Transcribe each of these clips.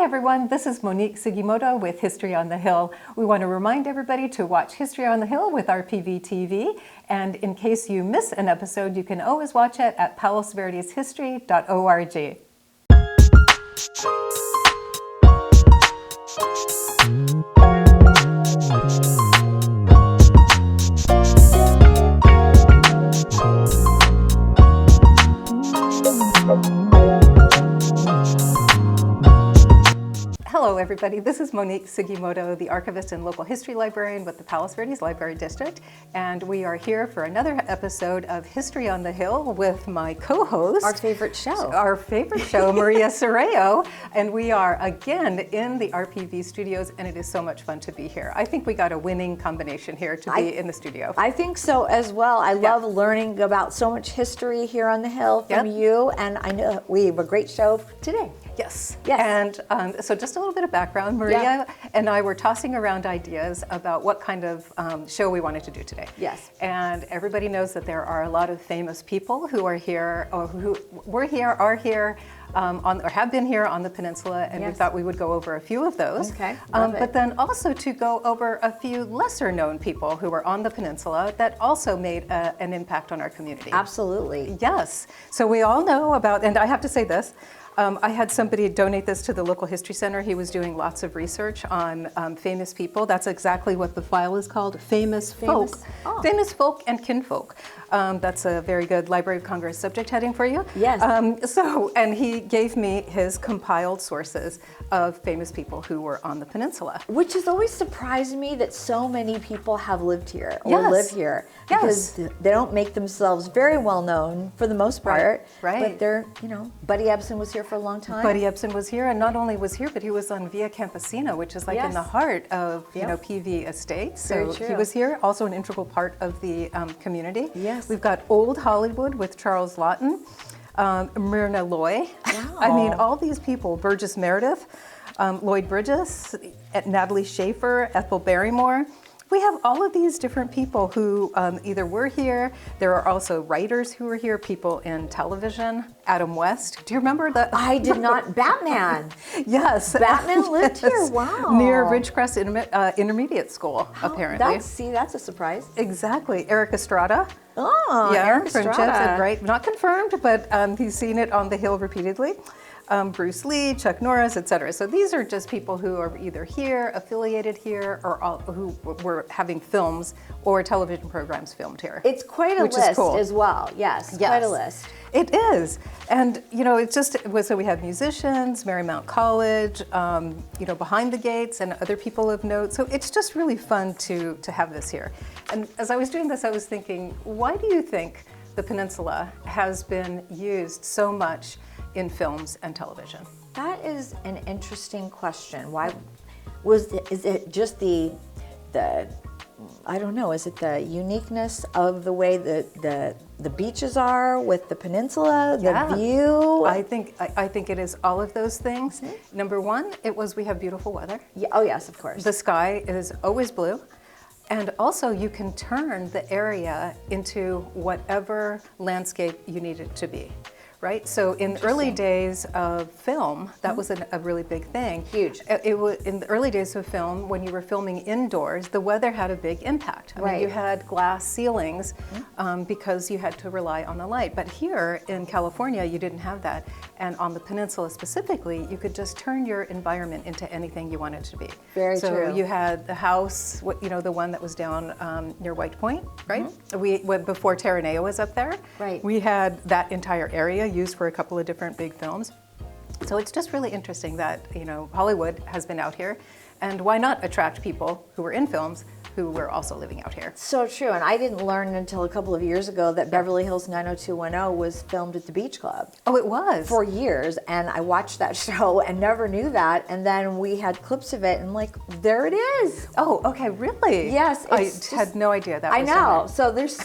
Hi everyone, this is Monique Sugimoto with History on the Hill. We want to remind everybody to watch History on the Hill with RPV TV, and in case you miss an episode, you can always watch it at palosverdeshistory.org. Hello everybody, this is Monique Sugimoto, the archivist and local history librarian with the Palos Verdes Library District, and we are here for another episode of History on the Hill with my co-host. Our favorite show, Maria Sorreo, and we are again in the RPV studios, and it is so much fun to be here. I think we got a winning combination here to be in the studio. I think so as well. I love learning about so much history here on the Hill from you, and I know we have a great show today. Yes. And so just a little bit of background. Maria and I were tossing around ideas about what kind of show we wanted to do today. Yes. And everybody knows that there are a lot of famous people who are here, or who were here, are here, or have been here on the peninsula, and we thought we would go over a few of those. Okay. But then also to go over a few lesser known people who were on the peninsula that also made an impact on our community. Absolutely. Yes. So we all know about, and I have to say this, I had somebody donate this to the local history center. He was doing lots of research on famous people. That's exactly what the file is called, Famous Folk. Famous Folk and Kinfolk. That's a very good Library of Congress subject heading for you. Yes. And he gave me his compiled sources of famous people who were on the peninsula. Which has always surprised me that so many people have lived here or live here. Because they don't make themselves very well known for the most part. Right. But they're, Buddy Ebsen was here for a long time. Buddy Ebsen was here, and not only was here, but he was on Via Campesina, which is like in the heart of PV Estates. So he was here, also an integral part of the community. Yes. We've got Old Hollywood with Charles Lawton, Myrna Loy. Wow. I mean, all these people, Burgess Meredith, Lloyd Bridges, Natalie Schaefer, Ethel Barrymore. We have all of these different people who either were here. There are also writers who were here, people in television. Adam West. Do you remember that? I did not. Batman. Yes. Batman lived here. Wow. Near Ridgecrest Intermediate School, apparently. That's a surprise. Exactly. Eric Estrada. Oh, yeah, Eric from Estrada. Chips, right? Not confirmed, but he's seen it on the Hill repeatedly. Bruce Lee, Chuck Norris, etc. So these are just people who are either here, affiliated here, or who were having films or television programs filmed here. It's quite a list as well. Yes, quite a list. It is. And, it's just, so we have musicians, Marymount College, Behind the Gates, and other people of note. So it's just really fun to have this here. And as I was doing this, I was thinking, why do you think the peninsula has been used so much in films and television? That is an interesting question. Why is it just the I don't know, is it the uniqueness of the way the beaches are with the peninsula, the view? I think it is all of those things. Mm-hmm. Number one, we have beautiful weather. Yeah, oh yes, of course. The sky is always blue. And also you can turn the area into whatever landscape you need it to be. Right? So in the early days of film, that was a really big thing. Huge. It was in the early days of film, when you were filming indoors, the weather had a big impact. I mean, you had glass ceilings because you had to rely on the light. But here in California, you didn't have that. And on the peninsula specifically, you could just turn your environment into anything you wanted to be. Very true. So you had the house, the one that was down near White Point, right? Mm-hmm. Before Terranea was up there. Right. We had that entire area used for a couple of different big films. So it's just really interesting that, Hollywood has been out here, and why not attract people who were in films who were also living out here. So true, and I didn't learn until a couple of years ago that Beverly Hills 90210 was filmed at the Beach Club. Oh, it was? For years, and I watched that show and never knew that, and then we had clips of it, and there it is. Oh, okay, really? Yes. I had no idea that was I know, so there's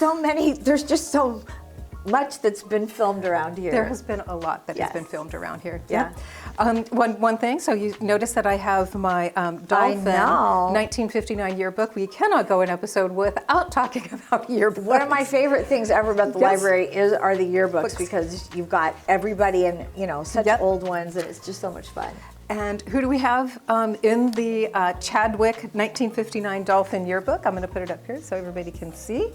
just so much that's been filmed around here. There has been a lot that has been filmed around here. Yeah. One thing, so you notice that I have my Dolphin 1959 yearbook. We cannot go an episode without talking about yearbooks. One of my favorite things ever about the library are the yearbooks, because you've got everybody and such old ones, and it's just so much fun. And who do we have in the Chadwick 1959 Dolphin Yearbook? I'm going to put it up here so everybody can see.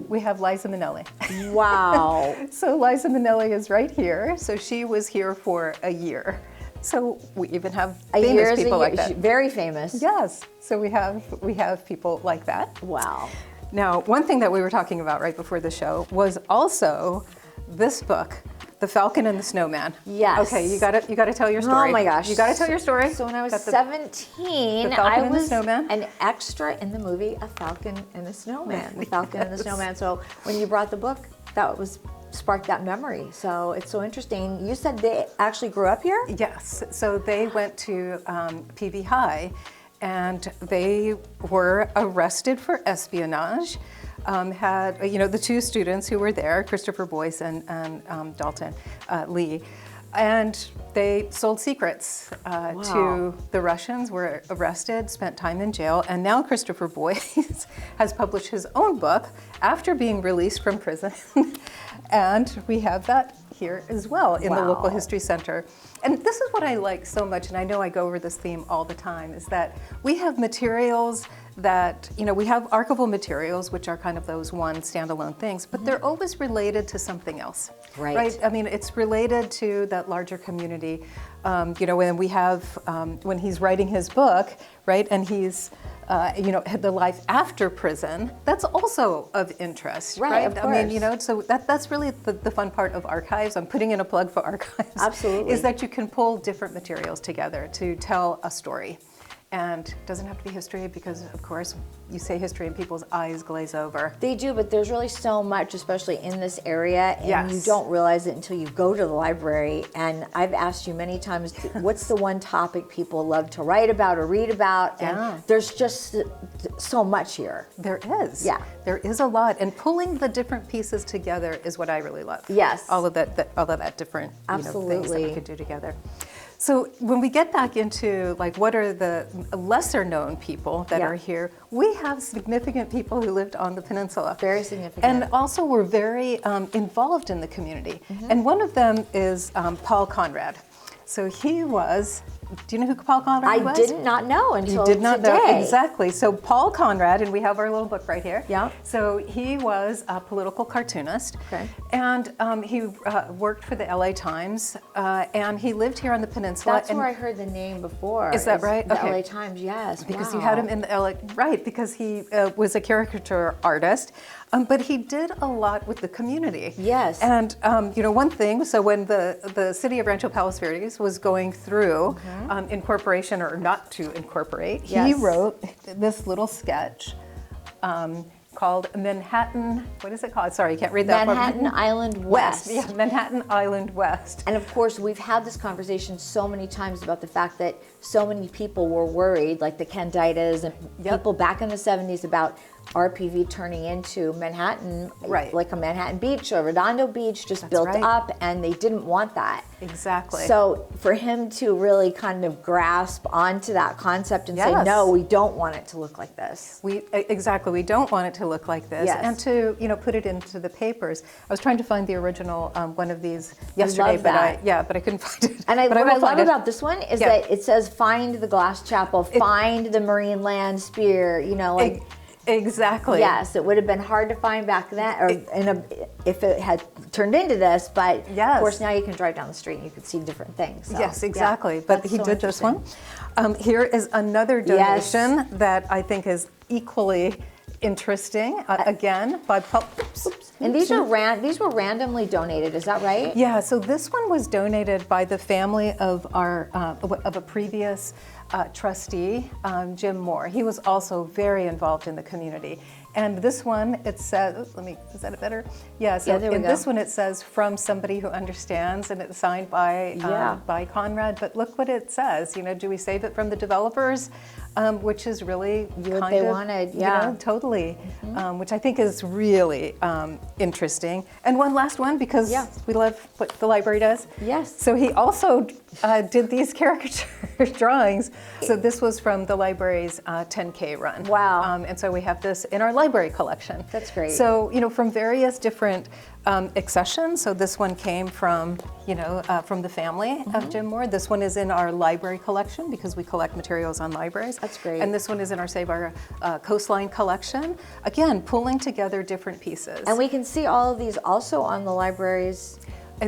We have Liza Minnelli. Wow. So Liza Minnelli is right here. So she was here for a year. So we even have famous people like that. Very famous. Yes. So we have people like that. Wow. Now, one thing that we were talking about right before the show was also this book, The Falcon and the Snowman. Yes. Okay, you gotta tell your story. Oh my gosh. You gotta tell your story. So when I was Got 17, The Falcon I and the was Snowman. an extra in the movie A Falcon and the Snowman. The Falcon and the Snowman. So when you brought the book, that was sparked that memory. So it's so interesting. You said they actually grew up here? Yes. So they went to PV High, and they were arrested for espionage. Had the two students who were there, Christopher Boyce and Dalton Lee, and they sold secrets to the Russians, were arrested, spent time in jail, and now Christopher Boyce has published his own book after being released from prison. And we have that here as well in the local history center. And this is what I like so much, and I know I go over this theme all the time, is that we have materials that, we have archival materials, which are kind of those one standalone things, but they're always related to something else. Right. I mean, it's related to that larger community. When we have, when he's writing his book, right, and he's, had the life after prison, that's also of interest, right? Of course. I mean, so that's really the fun part of archives. I'm putting in a plug for archives. Absolutely. Is that you can pull different materials together to tell a story. And it doesn't have to be history because, of course, you say history and people's eyes glaze over. They do, but there's really so much, especially in this area, and Yes. you don't realize it until you go to the library. And I've asked you many times, what's the one topic people love to write about or read about? Yeah. And there's just so much here. There is. Yeah. There is a lot. And pulling the different pieces together is what I really love. Yes. All of that different things that Absolutely. we could do together. So when we get back into what are the lesser known people that are here, we have significant people who lived on the peninsula. Very significant. And also were very involved in the community. And one of them is Paul Conrad. So he was, do you know who Paul Conrad was? I did not know until You did not today. know, exactly. So Paul Conrad, and we have our little book right here. Yeah. So he was a political cartoonist. Okay. And he worked for the LA Times, and he lived here on the peninsula. That's where I heard the name before. Is that right? The Okay. LA Times, yes. Because wow. you had him in the LA, right, because he was a caricature artist, but he did a lot with the community. Yes. And, one thing, so when the city of Rancho Palos Verdes was going through incorporation or not to incorporate, he Yes. wrote this little sketch called Manhattan, what is it called? Sorry, I can't read that. Manhattan Island West. Yeah, Manhattan Island West. And of course, we've had this conversation so many times about the fact that so many people were worried, like the Candidas and people back in the 70s, about RPV turning into Manhattan, Right. like a Manhattan Beach or Redondo Beach, just built right. up, and they didn't want that. Exactly. So for him to really kind of grasp onto that concept and say, Yes. no, we don't want it to look like this. Exactly, we don't want it to look like this, Yes. and to put it into the papers. I was trying to find the original one of these yesterday, love that. but I couldn't find it. And But what I will love find it. about this one is Yeah. that it says, find the glass chapel, find the marine land spear, Exactly. Yes, it would have been hard to find back then, or if it had turned into this. But Yes. of course, now you can drive down the street and you can see different things. So, Yes, yeah, exactly. But that's he so did this one. interesting. Here is another Yes. donation that I think is equally interesting. Again, by Paul. And these were randomly donated. Is that right? Yeah, so this one was donated by the family of of a previous trustee, Jim Moore. He was also very involved in the community. And this one, it says, is that better? Yeah, so there we in go. this one it says, from somebody who understands, and it's signed by Conrad. But look what it says, do we save it from the developers? Which is really What they wanted, yeah. Totally, which I think is really interesting. And one last one, because we love what the library does. Yes. So he also did these caricature drawings. So this was from the library's 10K run. Wow. And so we have this in our library collection. That's great. So, from various different accessions. So this one came from, from the family of Jim Moore. This one is in our library collection because we collect materials on libraries. That's great. And this one is in our Save Our Coastline collection. Again, pulling together different pieces. And we can see all of these also on the library's.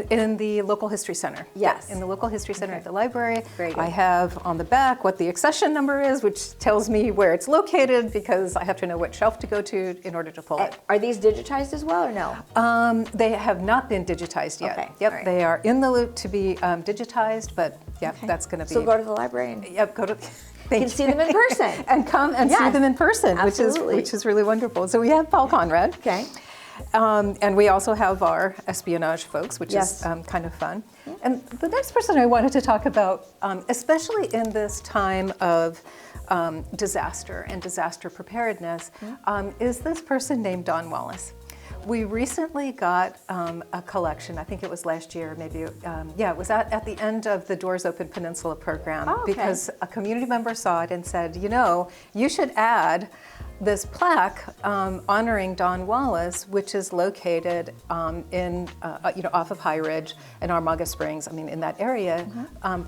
In the local history center. Yes. In the local history center at the library. Very good. I have on the back what the accession number is, which tells me where it's located because I have to know what shelf to go to in order to pull it. Are these digitized as well or no? They have not been digitized yet. Okay, Yep, all right. they are in the loop to be digitized, but that's going to be. So go to the library and Yep, go to. you can see them in person. And come and see Yes, them in person, absolutely. which is really wonderful. So we have Paul Conrad. Okay. And we also have our espionage folks, which Yes. is kind of fun. And the next person I wanted to talk about, especially in this time of disaster and disaster preparedness, is this person named Don Wallace. We recently got a collection, I think it was last year, maybe, it was at the end of the Doors Open Peninsula program, Oh, okay. because a community member saw it and said, you should add this plaque honoring Don Wallace, which is located off of High Ridge and Armaga Springs, in that area,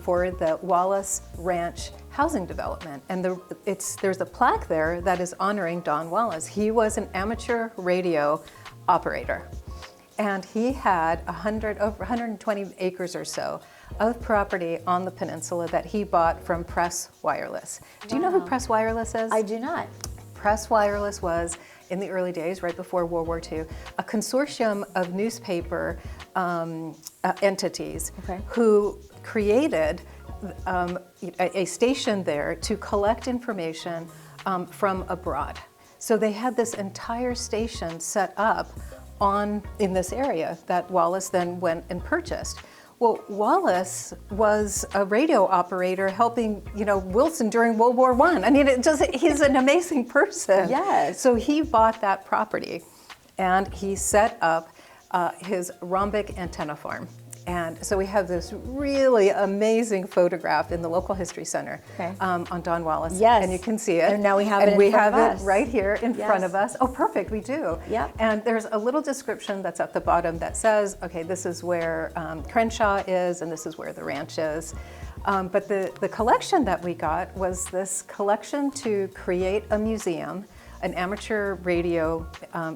for the Wallace Ranch housing development. And there's a plaque there that is honoring Don Wallace. He was an amateur radio operator, and he had over 120 acres or so of property on the peninsula that he bought from Press Wireless. Do you know who Press Wireless is? I do not. Press Wireless was, in the early days, right before World War II, a consortium of newspaper entities who created a station there to collect information from abroad. So they had this entire station set up in this area that Wallace then went and purchased. Well, Wallace was a radio operator helping, Wilson during World War I. He's an amazing person. Yes. So he bought that property and he set up his rhombic antenna farm. And so we have this really amazing photograph in the local history center on Don Wallace. Yes. And you can see it. And now we have it in we front have of it us. right here in Yes. front of us. Oh, perfect, we do. Yep. And there's a little description that's at the bottom that says, okay, this is where Crenshaw is and this is where the ranch is. But the collection that we got was this collection to create a museum, an amateur radio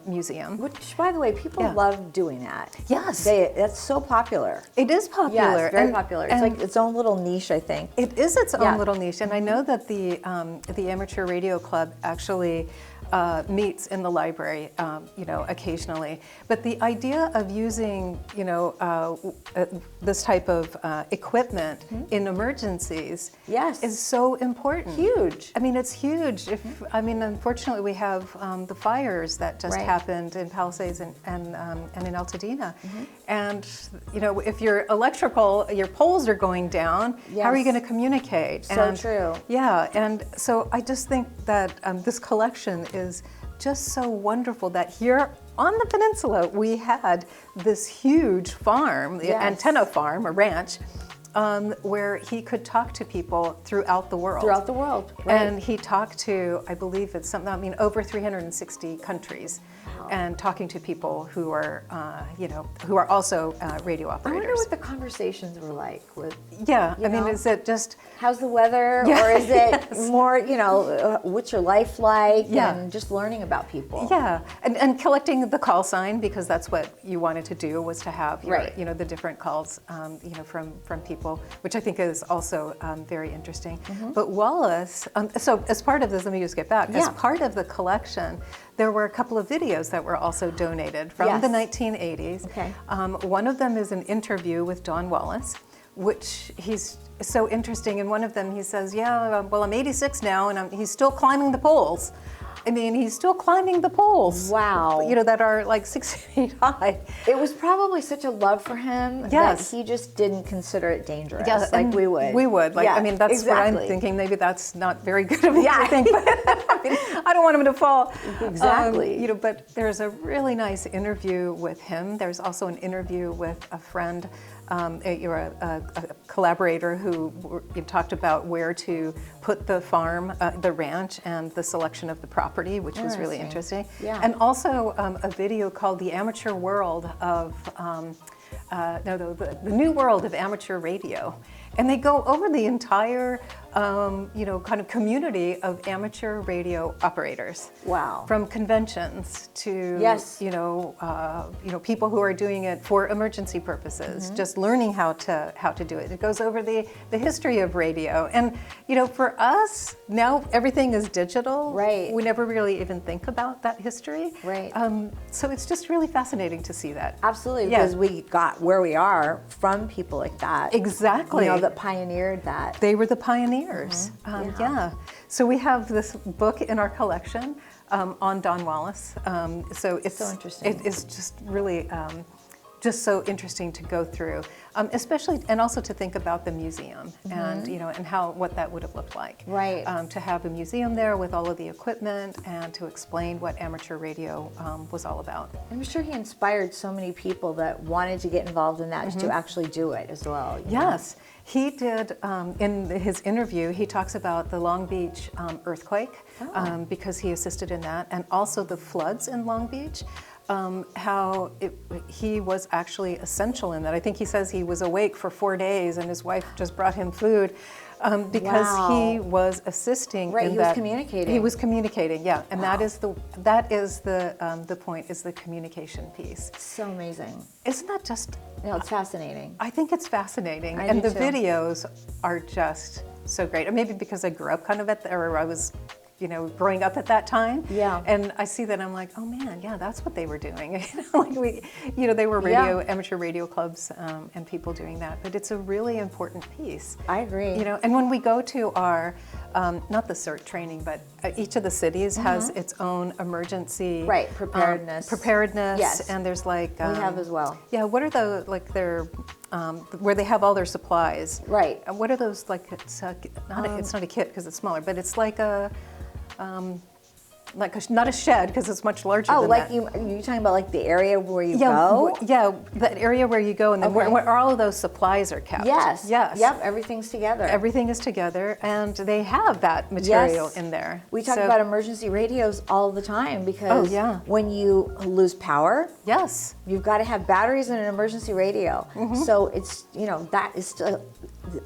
museum. Which, by the way, people love doing that. Yes. That's so popular. It is popular. Yes, very popular. It's like its own little niche, I think. It is its own little niche, and I know that the Amateur Radio Club actually meets in the library, occasionally. But the idea of using, this type of equipment in emergencies is so important. Huge. It's huge. Unfortunately, we have the fires that just happened in Palisades and in Altadena. And, if your poles are going down, how are you going to communicate? So true. Yeah, and so I just think that this collection is just so wonderful that here on the peninsula we had this huge farm, the antenna farm, a ranch, where he could talk to people throughout the world. Throughout the world, right. And he talked to, I believe it's something, over 360 countries. And talking to people who are, who are also radio I operators. wonder what the conversations were like with. Is it just how's the weather, or is it more, what's your life like, and just learning about people? Yeah, and collecting the call sign, because that's what you wanted to do, was to have the different calls, from people, which I think is also very interesting. But Wallace, so as part of this, let me just get back. As part of the collection, there were a couple of videos that were also donated from the 1980s. Okay. One of them is an interview with Don Wallace, which he's so interesting. In one of them, he says, I'm 86 now, and he's still climbing the poles. He's still climbing the poles. Wow. That are like 6 feet high. It was probably such a love for him that he just didn't consider it dangerous, like we would. We would. That's what I'm thinking. Maybe that's not very good of me to think, but I don't want him to fall. Exactly. But there's a really nice interview with him. There's also an interview with a friend you're a collaborator who talked about where to put the farm, the ranch, and the selection of the property, which was really interesting. Yeah. And also a video called "The Amateur World of." The new world of amateur radio, and they go over the entire, kind of community of amateur radio operators. Wow! From conventions to yes. People who are doing it for emergency purposes, just learning how to do it. It goes over the history of radio, and for us now everything is digital. Right. We never really even think about that history. Right. So it's just really fascinating to see that. Absolutely, because we got where we are from people like that. Exactly. That pioneered that. They were the pioneers. So we have this book in our collection on Don Wallace. So it's so interesting. It is just really just so interesting to go through, especially and also to think about the museum and and what that would have looked like. Right. To have a museum there with all of the equipment and to explain what amateur radio was all about. I'm sure he inspired so many people that wanted to get involved in that to actually do it as well. Yes. He did, in his interview, he talks about the Long Beach earthquake because he assisted in that, and also the floods in Long Beach, he was actually essential in that. I think he says he was awake for 4 days and his wife just brought him food because he was assisting in that. He was communicating. He was communicating, yeah, and that is the point, is the communication piece. So amazing. Isn't that just... No, it's fascinating. I think it's fascinating, I and do the too. Videos are just so great. Or maybe because I grew up kind of or I was, growing up at that time. Yeah. And I see that I'm like, oh man, yeah, that's what they were doing. They were amateur radio clubs and people doing that. But it's a really important piece. I agree. And when we go to our, not the CERT training, but each of the cities has its own emergency preparedness. Yes. And there's like we have as well. Yeah. What are their where they have all their supplies? Right. And what are those like? It's not a kit because it's smaller, but it's like a. Not a shed because it's much larger than that. You're talking about like the area where you go? Yeah, that area where you go and then where all of those supplies are kept. Yes. Yes. Yep, everything's together. Everything is together and they have that material in there. We talk about emergency radios all the time because when you lose power, you've got to have batteries in an emergency radio. So it's, that is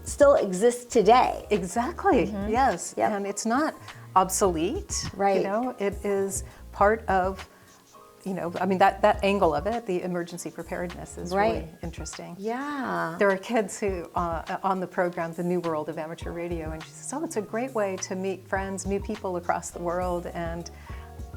still exists today. Exactly, yes. Yep. And it's not obsolete, right? It is part of, that angle of it, the emergency preparedness is really interesting. Yeah. There are kids who, on the program, The New World of Amateur Radio, and she says, oh, it's a great way to meet friends, new people across the world, and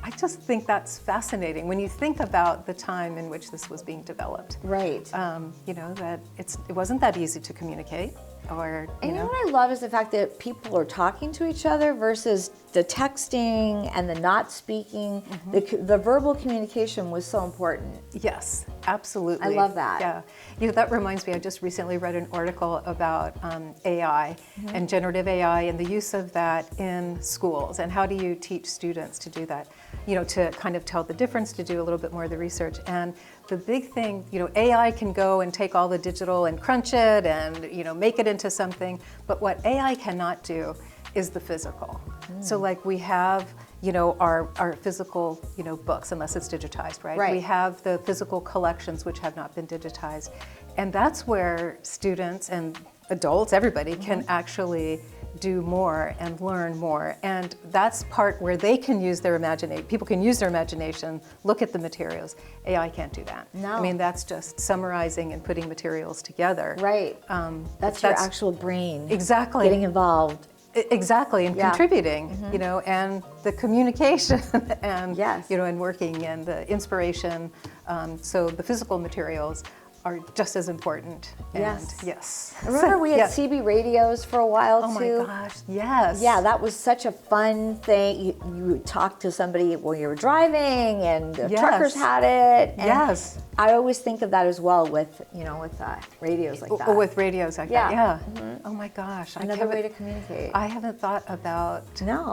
I just think that's fascinating when you think about the time in which this was being developed. Right. That it wasn't that easy to communicate. And what I love is the fact that people are talking to each other versus the texting and the not speaking. The verbal communication was so important. Yes, absolutely. I love that. Yeah. That reminds me, I just recently read an article about AI and generative AI and the use of that in schools and how do you teach students to do that, to kind of tell the difference, to do a little bit more of the research. And the big thing, AI can go and take all the digital and crunch it and, make it into something, but what AI cannot do is the physical. So like we have, our physical, books, unless it's digitized, right? We have the physical collections which have not been digitized. And that's where students and adults, everybody can actually do more and learn more. And that's part where they can use their imagination. People can use their imagination, look at the materials. AI can't do that. No. I mean, that's just summarizing and putting materials together. Right. That's your actual brain. Exactly. Getting involved. Exactly, and contributing, and the communication and, and working and the inspiration. So the physical materials are just as important. And yes. Remember we had CB radios for a while too? Oh my gosh, yes. Yeah, that was such a fun thing. You would talk to somebody while you were driving and the truckers had it. And I always think of that as well with, with radios like that. With radios like that, yeah. Oh my gosh. Another way to communicate. I haven't thought about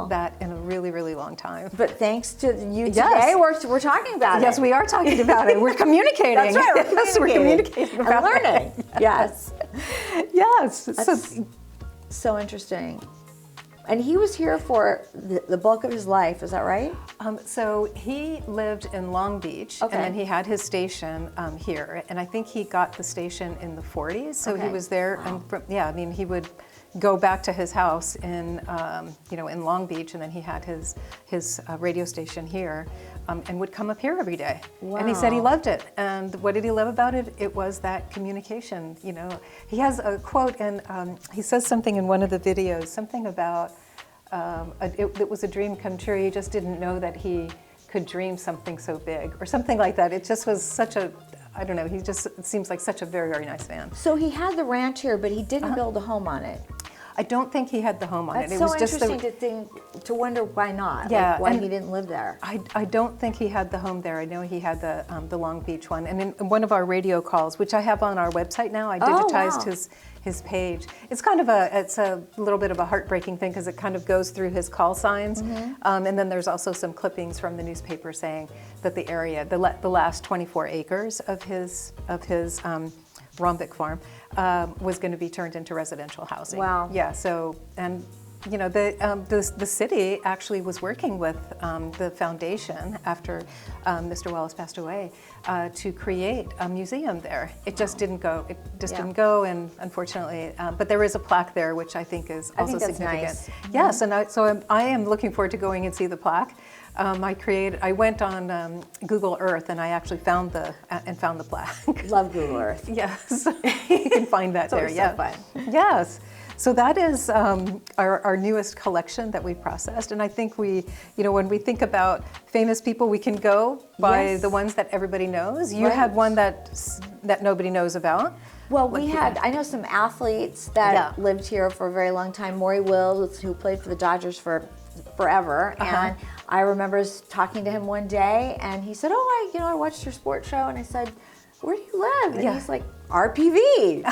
that in a really, really long time. But thanks to you today, we're talking about it. Yes, we are talking about it. We're communicating. That's right, We're communicating about and learning. Yes. Yes. That's so interesting. And he was here for the bulk of his life, is that right? So he lived in Long Beach, and then he had his station here. And I think he got the station in the 40s. So he was there, and he would go back to his house in Long Beach, and then he had his radio station here, and would come up here every day. Wow. And he said he loved it. And what did he love about it? It was that communication. He has a quote, and he says something in one of the videos, something about it was a dream come true. He just didn't know that he could dream something so big, or something like that. It just was such a, I don't know, it seems like such a very, very nice man. So he had the ranch here, but he didn't build a home on it. I don't think he had the home on it. It was so interesting to wonder why not. Yeah, why he didn't live there. I don't think he had the home there. I know he had the Long Beach one. And in one of our radio calls, which I have on our website now, I digitized his page. It's kind of a little bit of a heartbreaking thing, because it kind of goes through his call signs. And then there's also some clippings from the newspaper saying that the area, the last 24 acres of his Rombic farm was going to be turned into residential housing. Wow. Yeah. So, and the city actually was working with the foundation after Mr. Wallace passed away to create a museum there. It just didn't go. It just didn't go, and unfortunately, but there is a plaque there, which I think is also significant. Nice. Yes, and I am looking forward to going and see the plaque. I went on Google Earth, and I actually found the plaque. Love Google Earth. Yes, you can find that there. So Yeah, fun. Yes. So that is our newest collection that we've processed, and I think when we think about famous people, we can go by the ones that everybody knows. You had one that nobody knows about. Well, I know some athletes that lived here for a very long time. Maury Wills, who played for the Dodgers for forever, and I remember talking to him one day, and he said, I watched your sports show, and I said, where do you live? And he's like, RPV.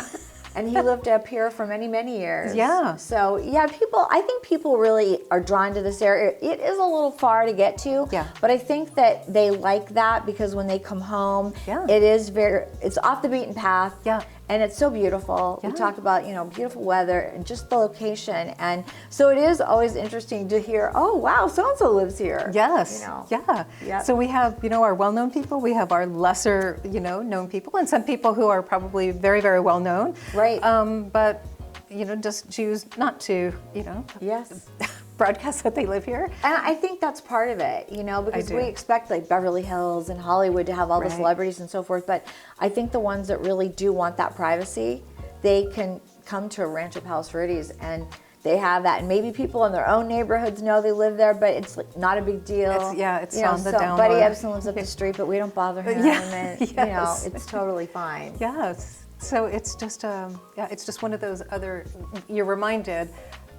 And he lived up here for many, many years. Yeah. So I think people really are drawn to this area. It is a little far to get to. Yeah. But I think that they like that, because when they come home, it's off the beaten path. Yeah. And it's so beautiful. Yeah. We talk about, beautiful weather and just the location. And so it is always interesting to hear, oh, wow, so-and-so lives here. Yes. Yeah. Yep. So we have, our well-known people, we have our lesser, known people, and some people who are probably very, very well known. Right. But, just choose not to, Yes. broadcast that they live here. And I think that's part of it, because we expect like Beverly Hills and Hollywood to have all the celebrities and so forth. But I think the ones that really do want that privacy, they can come to Rancho Palos Verdes, and they have that. And maybe people in their own neighborhoods know they live there, but it's like not a big deal. It's on the down Buddy low. Ebsen lives up the street, but we don't bother him. And, it's totally fine. Yes. So it's just, it's just one of those other, you're reminded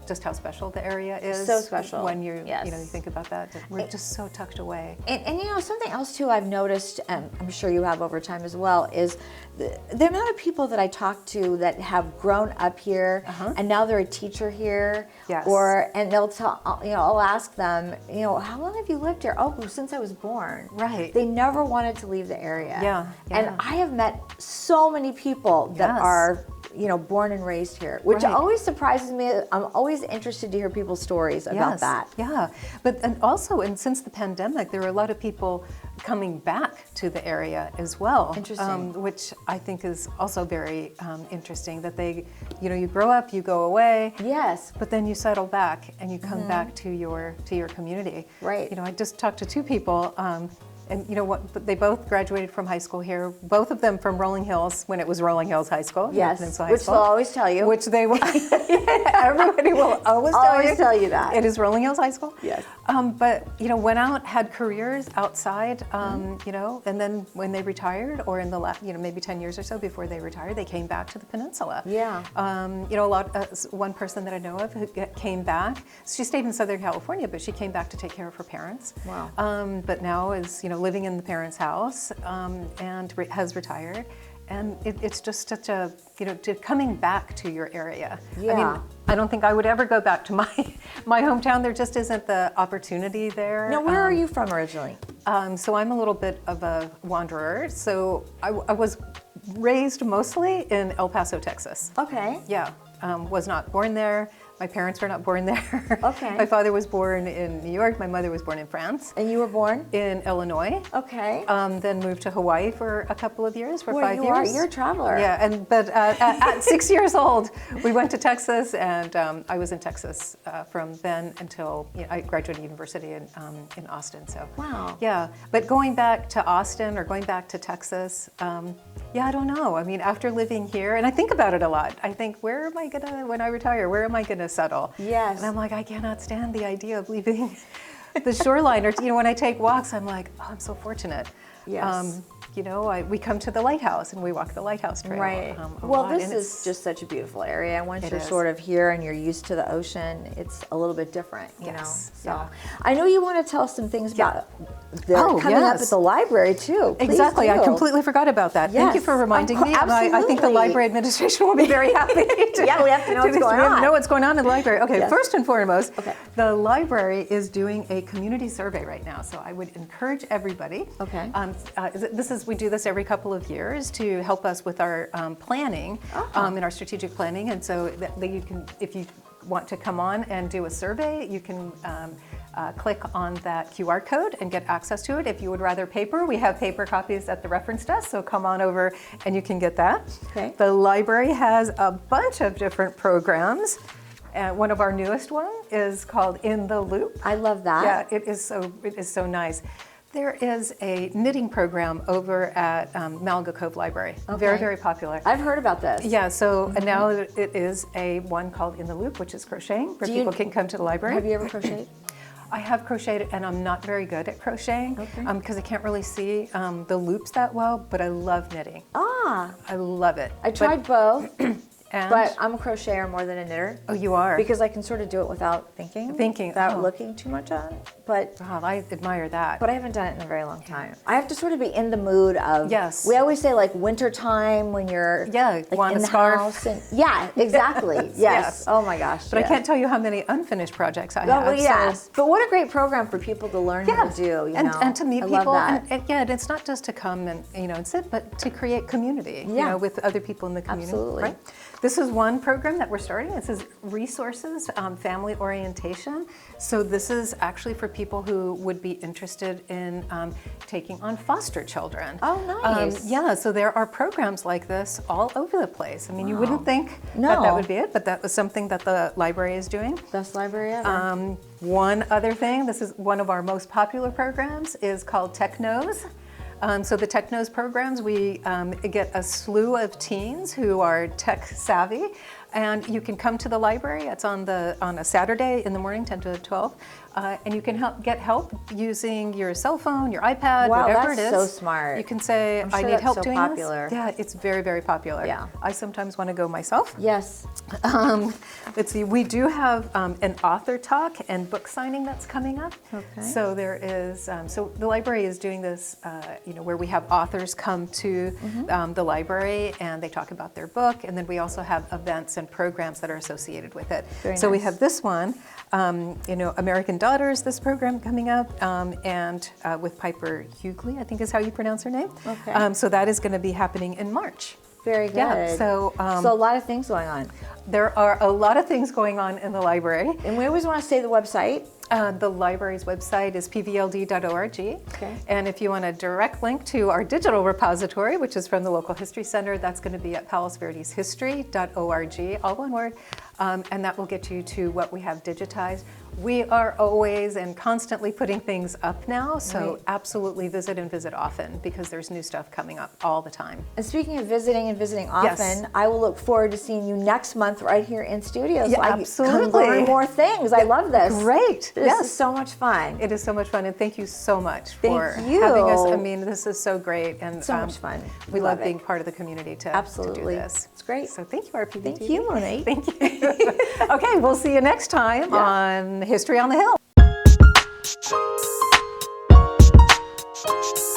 just how special the area is. So special. When you think about that. We're just so tucked away. And something else too I've noticed, and I'm sure you have over time as well, is the amount of people that I talk to that have grown up here and now they're a teacher here. Yes. And they'll tell, I'll ask them, how long have you lived here? Oh, since I was born. Right. They never wanted to leave the area. Yeah. And I have met so many people that are born and raised here, which always surprises me. I'm always interested to hear people's stories about that. Yeah, but and since the pandemic, there are a lot of people coming back to the area as well. Interesting. Which I think is also very interesting, that they, you grow up, you go away. Yes. But then you settle back and you come back to your community. Right. I just talked to two people. And you know what? They both graduated from high school here. Both of them from Rolling Hills, when it was Rolling Hills High School. Yes, Peninsula High which School, they'll always tell you. Which they will. Everybody will always tell you that. It is Rolling Hills High School. Yes. But went out, had careers outside. And then when they retired, or in the last, maybe 10 years or so before they retired, they came back to the peninsula. Yeah. One person that I know of who came back. She stayed in Southern California, but she came back to take care of her parents. Wow. But now is living in the parents' house and has retired. And it's just such a, coming back to your area. Yeah. I mean, I don't think I would ever go back to my hometown. There just isn't the opportunity there. Now, where are you from originally? So I'm a little bit of a wanderer. So I was raised mostly in El Paso, Texas. Okay. Yeah, was not born there. My parents were not born there. Okay. My father was born in New York. My mother was born in France. And you were born? In Illinois. Okay. Then moved to Hawaii for a couple of years, for 5 years. You're a traveler. Yeah, but at 6 years old, we went to Texas, and I was in Texas from then until I graduated university in Austin. So. Wow. Yeah, but going back to Austin or going back to Texas, I don't know. I mean, after living here, and I think about it a lot. I think, where am I gonna, when I retire, where am I gonna settle? Yes. And I'm like, I cannot stand the idea of leaving the shoreline. Or, when I take walks, I'm like, oh, I'm so fortunate. Yes. We come to the lighthouse and we walk the lighthouse trail. Right. A Well, lot, this and is just such a beautiful area. Once It you're is. sort of here and you're used to the ocean, it's a little bit different, you Yes, know. So yeah. I know you want to tell us some things about they're Oh, coming up yes. at the library too. Please Exactly. I do. completely forgot about that. Thank you Yes, for reminding of me. course, And I think the absolutely. library administration will be very happy. Yeah, we have to know what's going on. Know what's going on in the library. Okay, Yes. first and foremost, Okay. the library is doing a community survey right now. So I would encourage everybody. Okay. We do this every couple of years to help us with our planning and our strategic planning. And so that you can, if you want to come on and do a survey, you can click on that QR code and get access to it. If you would rather paper, we have paper copies at the reference desk, so come on over and you can get that. Okay. The library has a bunch of different programs. One of our newest one is called In the Loop. I love that. Yeah, it is so nice. There is a knitting program over at Malaga Cove Library. Okay. Very, very popular. I've heard about this. Yeah, so and now it is a one called In the Loop, which is crocheting, where people can come to the library. Have you ever crocheted? I have crocheted, and I'm not very good at crocheting because I can't really see the loops that well, but I love knitting. Ah, I love it. I tried both, And, but I'm a crocheter more than a knitter. oh, you are? Because I can sort of do it without thinking. Without oh. looking too much on it. But Wow, I admire that. I haven't done it in a very long time. I have to sort of be in the mood of. Yes. We always say like winter time when you're like want in a the scarf. house. And, yeah, exactly. Yes. Yes. Oh my gosh. But I can't tell you how many unfinished projects I Oh, have. well, so- yes. But what a great program for people to learn how to do. You know? And to meet I people. Love that. And it's not just to come and sit, but to create community. Yeah. With other people in the community. Absolutely. Right? This is one program that we're starting. This is resources, family orientation. So this is actually for people who would be interested in taking on foster children. Oh, nice. Yeah, so there are programs like this all over the place. I mean, you wouldn't think that No. would be it, but that was something that the library is doing. Best library ever. One other thing, this is one of our most popular programs, is called Technos. So the Technos programs, we get a slew of teens who are tech savvy, and you can come to the library. It's on a Saturday in the morning, 10 to 12, and you can get help using your cell phone, your iPad, Wow, whatever it that's is. so smart. You can say, I'm I sure need that's help so doing popular. this. Yeah, it's very, very popular. Yeah. I sometimes want to go myself. Yes. Let's see, we do have an author talk and book signing that's coming up. Okay. So there is, so the library is doing this, where we have authors come to the library and they talk about their book, and then we also have events and programs that are associated with it. Very so we nice. have this one, American Daughters, this program coming up, and with Piper Hughley, I think is how you pronounce her name. Okay. So that is going to be happening in March. Very good. Yeah, so a lot of things going on. there are a lot of things going on in the library. And we always want to say the website. The library's website is pvld.org. Okay. And if you want a direct link to our digital repository, which is from the local history center, that's going to be at palosverdeshistory.org, all one word. And that will get you to what we have digitized. We are always and constantly putting things up now, so Right. absolutely visit and visit often, because there's new stuff coming up all the time. And speaking of visiting and visiting Yes. often, I will look forward to seeing you next month right here in studio. Yeah, so I can absolutely. learn more things. I love this. Great. This Yes. is so much fun. It is so much fun, and thank you so much Thank for you. having us. I mean, this is so great, and So much fun. We Love love it. being part of the community to Absolutely. do this. It's great. So thank you, RPD. Thank you, Monique. Thank you. Okay, we'll see you next time on History on the Hill. Bye.